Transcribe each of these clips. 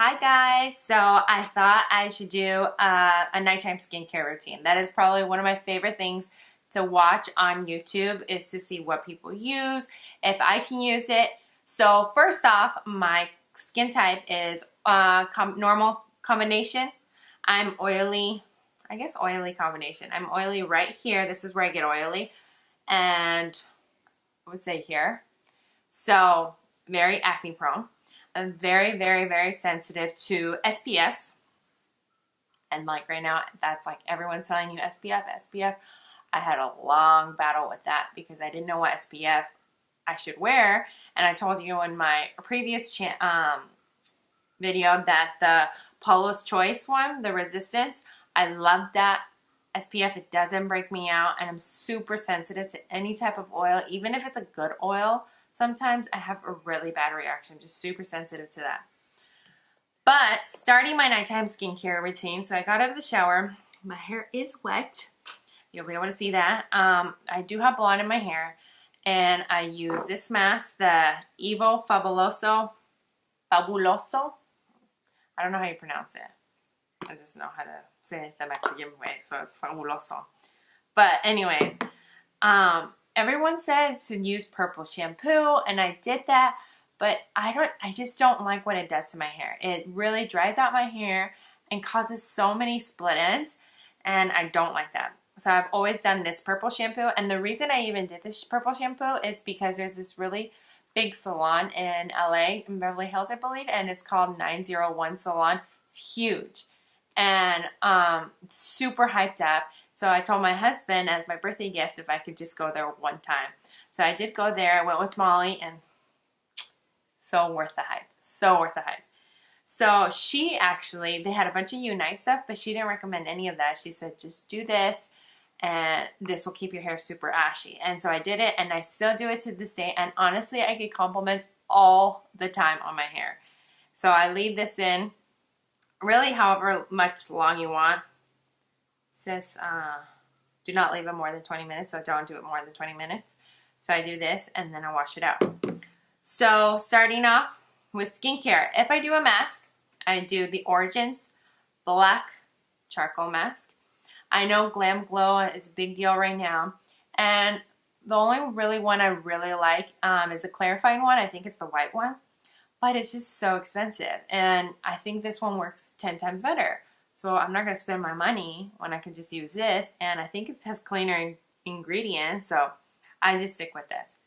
Hi guys, so I thought I should do a nighttime skincare routine. That is probably one of my favorite things to watch on YouTube is to see what people use, if I can use it. So first off, my skin type is normal combination. I'm oily, I guess oily combination. I'm oily right here. This is where I get oily. And I would say here. So very acne prone. I'm very, very, very sensitive to SPFs. And like right now, that's like everyone's telling you SPF, SPF. I had a long battle with that because I didn't know what SPF I should wear. And I told you in my previous video that the Paula's Choice one, the Resistance, I love that SPF. It doesn't break me out. And I'm super sensitive to any type of oil, even if it's a good oil. Sometimes I have a really bad reaction. I'm just super sensitive to that. But starting my nighttime skincare routine, so I got out of the shower. My hair is wet. You'll be able to see that. I do have blonde in my hair. And I use this mask, the Evo Fabuloso. I don't know how you pronounce it. I just know how to say it the Mexican way, so it's Fabuloso. But anyways, everyone says to use purple shampoo, and I did that, but I just don't like what it does to my hair. It really dries out my hair and causes so many split ends, and I don't like that. So I've always done this purple shampoo, and the reason I even did this purple shampoo is because there's this really big salon in LA, in Beverly Hills, I believe, and it's called 901 Salon. It's huge. And super hyped up. So I told my husband as my birthday gift if I could just go there one time. So I did go there. I went with Molly, and so worth the hype. So worth the hype. So she actually, they had a bunch of Unite stuff, but she didn't recommend any of that. She said, just do this, and this will keep your hair super ashy. And so I did it, and I still do it to this day. And honestly, I get compliments all the time on my hair. So I leave this in really however much long you want. It says do not leave it more than 20 minutes, so don't do it more than 20 minutes. So I do this, and then I wash it out. So starting off with skincare, if I do a mask, I do the Origins Black Charcoal Mask. I know Glam Glow is a big deal right now, and the only really one I really like is the clarifying one. I think it's the white one. But it's just so expensive, and I think this one works 10 times better. So I'm not going to spend my money when I can just use this, and I think it has cleaner ingredients, so I just stick with this.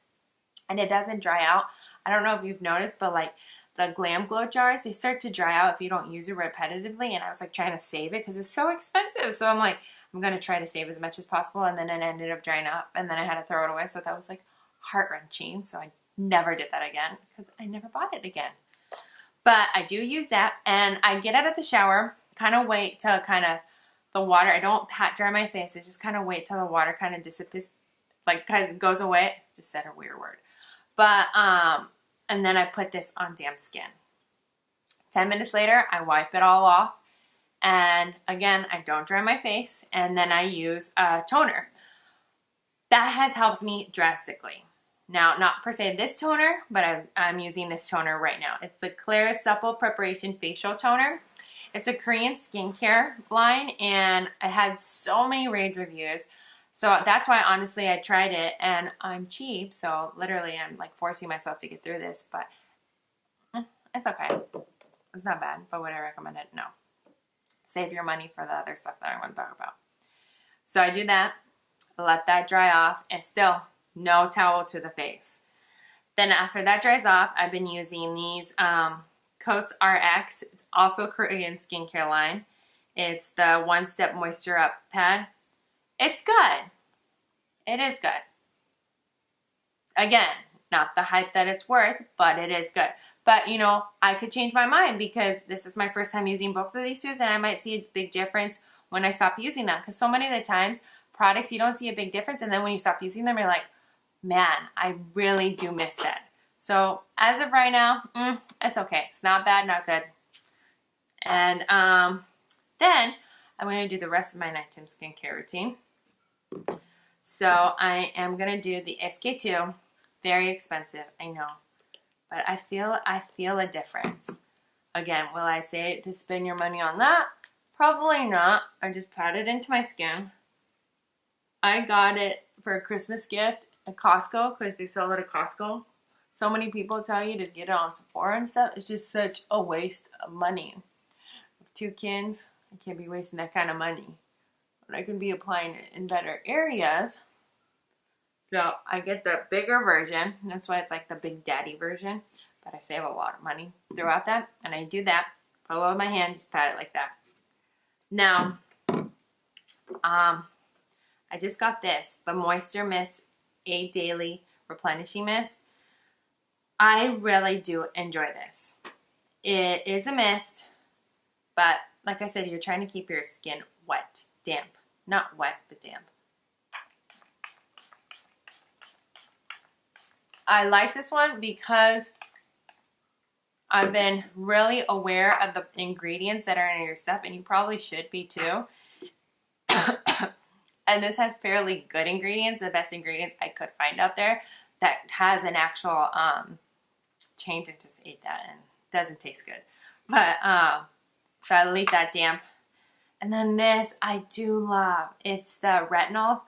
And it doesn't dry out. I don't know if you've noticed, but like the Glam Glow jars, they start to dry out if you don't use it repetitively, and I was like trying to save it because it's so expensive. So I'm like, I'm going to try to save as much as possible, and then it ended up drying up, and then I had to throw it away, so that was like heart-wrenching. So I never did that again because I never bought it again. But I do use that, and I get out of the shower, kind of wait till the water, I don't pat dry my face, I just kind of wait till the water kind of dissipates, like goes away. Just said a weird word. But, and then I put this on damp skin. 10 minutes later, I wipe it all off, and again, I don't dry my face, and then I use a toner. That has helped me drastically. Now, not per se this toner, but I'm using this toner right now. It's the Clarisonic Supple Preparation Facial Toner. It's a Korean skincare line, and I had so many rave reviews. So that's why, honestly, I tried it, and I'm cheap, so literally I'm like forcing myself to get through this, but it's okay. It's not bad, but would I recommend it? No. Save your money for the other stuff that I want to talk about. So I do that, let that dry off, and still no towel to the face. Then after that dries off, I've been using these Coast RX. It's also a Korean skincare line. It's the One Step Moisture Up pad. It's good. It is good. Again, not the hype that it's worth, but it is good. But, you know, I could change my mind because this is my first time using both of these two, and I might see a big difference when I stop using them. Because so many of the times, products, you don't see a big difference, and then when you stop using them, you're like, man, I really do miss that. So as of right now, it's okay. It's not bad, not good. And then I'm going to do the rest of my nighttime skincare routine. So I am going to do the SK2. Very expensive, I know. But I feel a difference. Again, will I say to spend your money on that? Probably not. I just pat it into my skin. I got it for a Christmas gift at Costco because they sell it at Costco. So many people tell you to get it on Sephora and stuff. It's just such a waste of money. With 2 kids, I can't be wasting that kind of money. But I can be applying it in better areas. So I get the bigger version. That's why it's like the Big Daddy version. But I save a lot of money throughout that. And I do that. Follow with my hand, just pat it like that. Now, I just got this. The Moisture Mist A Daily Replenishing Mist. I really do enjoy this. It is a mist, but like I said, you're trying to keep your skin wet, damp. Not wet, but damp. I like this one because I've been really aware of the ingredients that are in your stuff, and you probably should be too. And this has fairly good ingredients, the best ingredients I could find out there that has an actual change. I just ate that and it doesn't taste good. But so I leave that damp. And then this I do love. It's the Retinols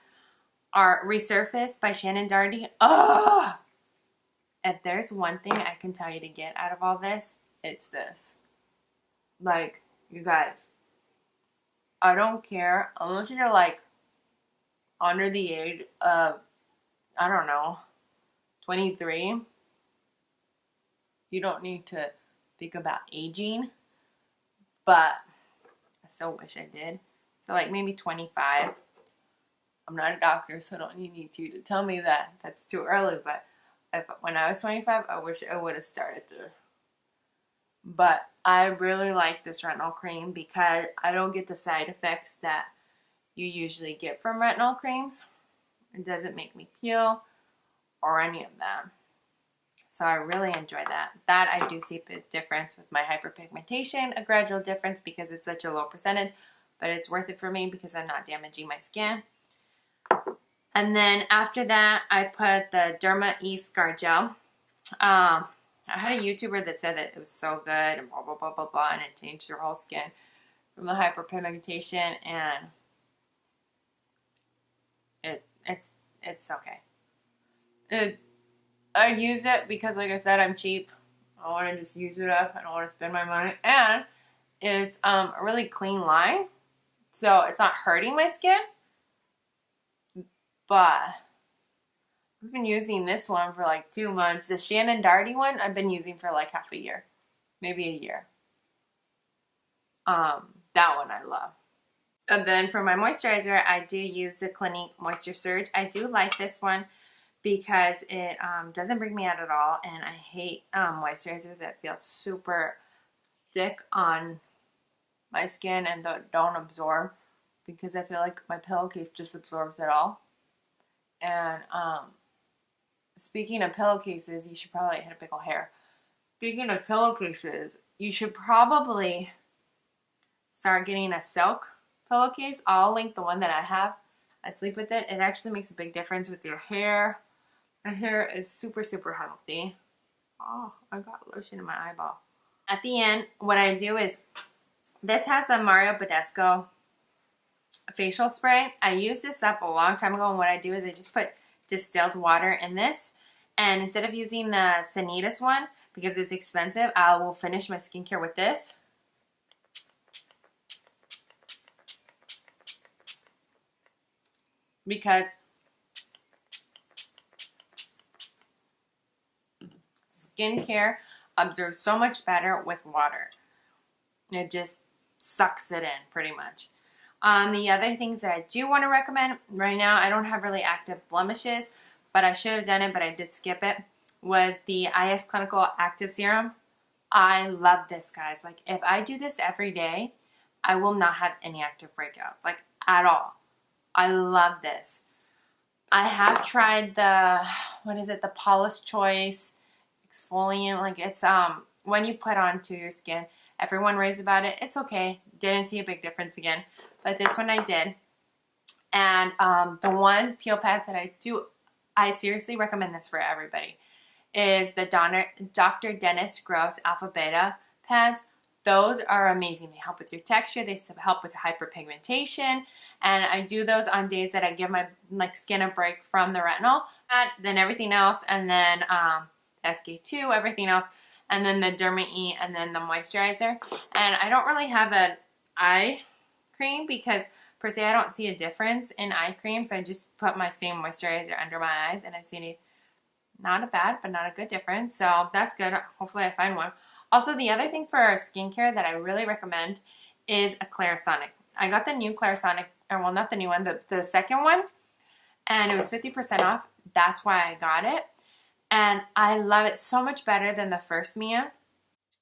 are Resurfaced by Shannon Darty. Oh! If there's one thing I can tell you to get out of all this, it's this. Like, you guys, I don't care unless you're like under the age of, I don't know, 23. You don't need to think about aging, but I still wish I did. So like maybe 25. I'm not a doctor, so I don't need you to tell me that. That's too early, but when I was 25, I wish I would have started there. But I really like this retinol cream because I don't get the side effects that you usually get from retinol creams. It doesn't make me peel or any of that. So I really enjoy that. That I do see a difference with my hyperpigmentation, a gradual difference because it's such a low percentage, but it's worth it for me because I'm not damaging my skin. And then after that, I put the Derma E Scar Gel. I had a YouTuber that said that it was so good and blah, blah, blah, blah, blah, and it changed your whole skin from the hyperpigmentation, and it's okay. I use it because, like I said, I'm cheap. I want to just use it up. I don't want to spend my money. And it's a really clean line, so it's not hurting my skin. But I've been using this one for like 2 months. The Shannon Darty one I've been using for like half a year. Maybe a year. That one I love. And then for my moisturizer, I do use the Clinique Moisture Surge. I do like this one because it doesn't break me out at all. And I hate moisturizers that feel super thick on my skin and that don't absorb, because I feel like my pillowcase just absorbs it all. And speaking of pillowcases, you should probably hit a big ol' hair. Speaking of pillowcases, you should probably start getting a silk pillowcase. I'll link the one that I have. I sleep with it. It actually makes a big difference with your hair. My hair is super, super healthy. Oh, I got lotion in my eyeball. At the end, what I do is, this has a Mario Badescu facial spray. I used this up a long time ago, and what I do is I just put distilled water in this, and instead of using the Sanitas one, because it's expensive, I will finish my skincare with this. Because skincare absorbs so much better with water. It just sucks it in pretty much. The other things that I do want to recommend right now, I don't have really active blemishes, but I should have done it, but I did skip it, was the IS Clinical Active Serum. I love this, guys. Like, if I do this every day, I will not have any active breakouts, like, at all. I love this. I have tried the, what is it, the Paula's Choice exfoliant. Like, it's when you put onto your skin, everyone raves about it. It's okay. Didn't see a big difference again, but this one I did. And the one peel pads that I seriously recommend this for everybody, is the Dr. Dennis Gross Alpha Beta pads. those are amazing. They help with your texture. They help with hyperpigmentation. And I do those on days that I give my skin a break from the retinol. Then everything else, and then SK2, everything else, and then the Derma E, and then the moisturizer. And I don't really have an eye cream because per se I don't see a difference in eye cream, so I just put my same moisturizer under my eyes, and I see not a bad but not a good difference, so that's good. Hopefully I find one. Also, the other thing for skincare that I really recommend is a Clarisonic. I got the new Clarisonic, or well, not the new one, the second one, and it was 50% off. That's why I got it, and I love it so much better than the first Mia.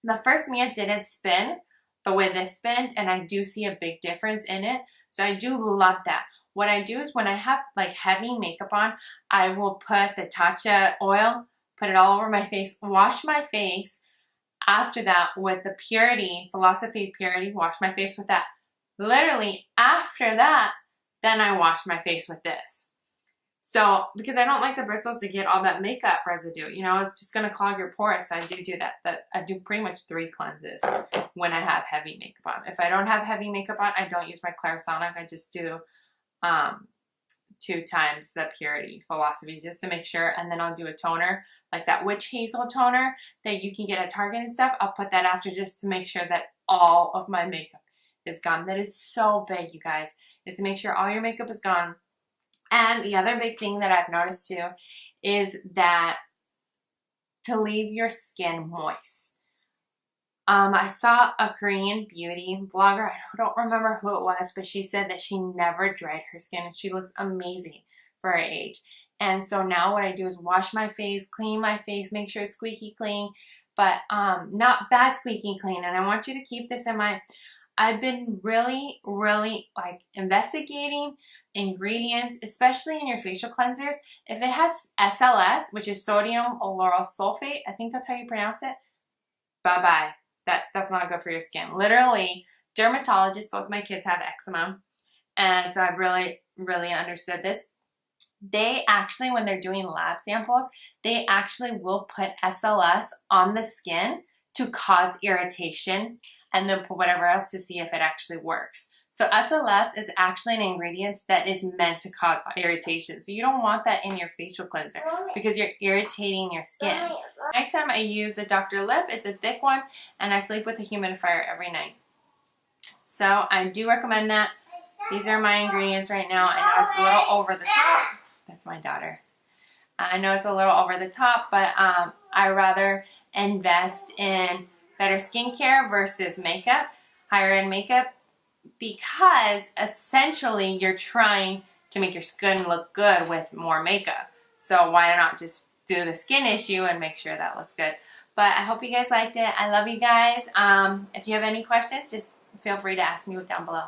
The first Mia didn't spin the way this spin, and I do see a big difference in it, so I do love that. What I do is when I have like heavy makeup on, I will put the Tatcha oil, put it all over my face, wash my face. After that with the Purity, Philosophy Purity, wash my face with that. Literally after that, then I wash my face with this. So, because I don't like the bristles to get all that makeup residue, you know, it's just going to clog your pores. So I do that. But I do pretty much 3 cleanses when I have heavy makeup on. If I don't have heavy makeup on, I don't use my Clarisonic. I just do 2 times the Purity Philosophy just to make sure, and then I'll do a toner like that witch hazel toner that you can get at Target and stuff. I'll put that after just to make sure that all of my makeup is gone. That is so big, you guys, is to make sure all your makeup is gone. And the other big thing that I've noticed too is that to leave your skin moist. I saw a Korean beauty blogger, I don't remember who it was, but she said that she never dried her skin and she looks amazing for her age. And so now what I do is wash my face, clean my face, make sure it's squeaky clean, but not bad squeaky clean. And I want you to keep this in mind. I've been really like investigating ingredients, especially in your facial cleansers. If it has SLS, which is sodium lauryl sulfate, I think that's how you pronounce it, bye-bye. That's not good for your skin. Literally, dermatologists, both my kids have eczema, and so I've really understood this. They actually, when they're doing lab samples, they actually will put SLS on the skin to cause irritation and then put whatever else to see if it actually works. So SLS is actually an ingredient that is meant to cause irritation. So you don't want that in your facial cleanser because you're irritating your skin. Nighttime I use the Dr. Lip. It's a thick one, and I sleep with a humidifier every night. So I do recommend that. These are my ingredients right now. I know it's a little over the top. That's my daughter. I know it's a little over the top, but I rather invest in better skincare versus makeup, higher end makeup, because essentially you're trying to make your skin look good with more makeup. So why not just do the skin issue and make sure that looks good? But I hope you guys liked it. I love you guys. If you have any questions, just feel free to ask me down below.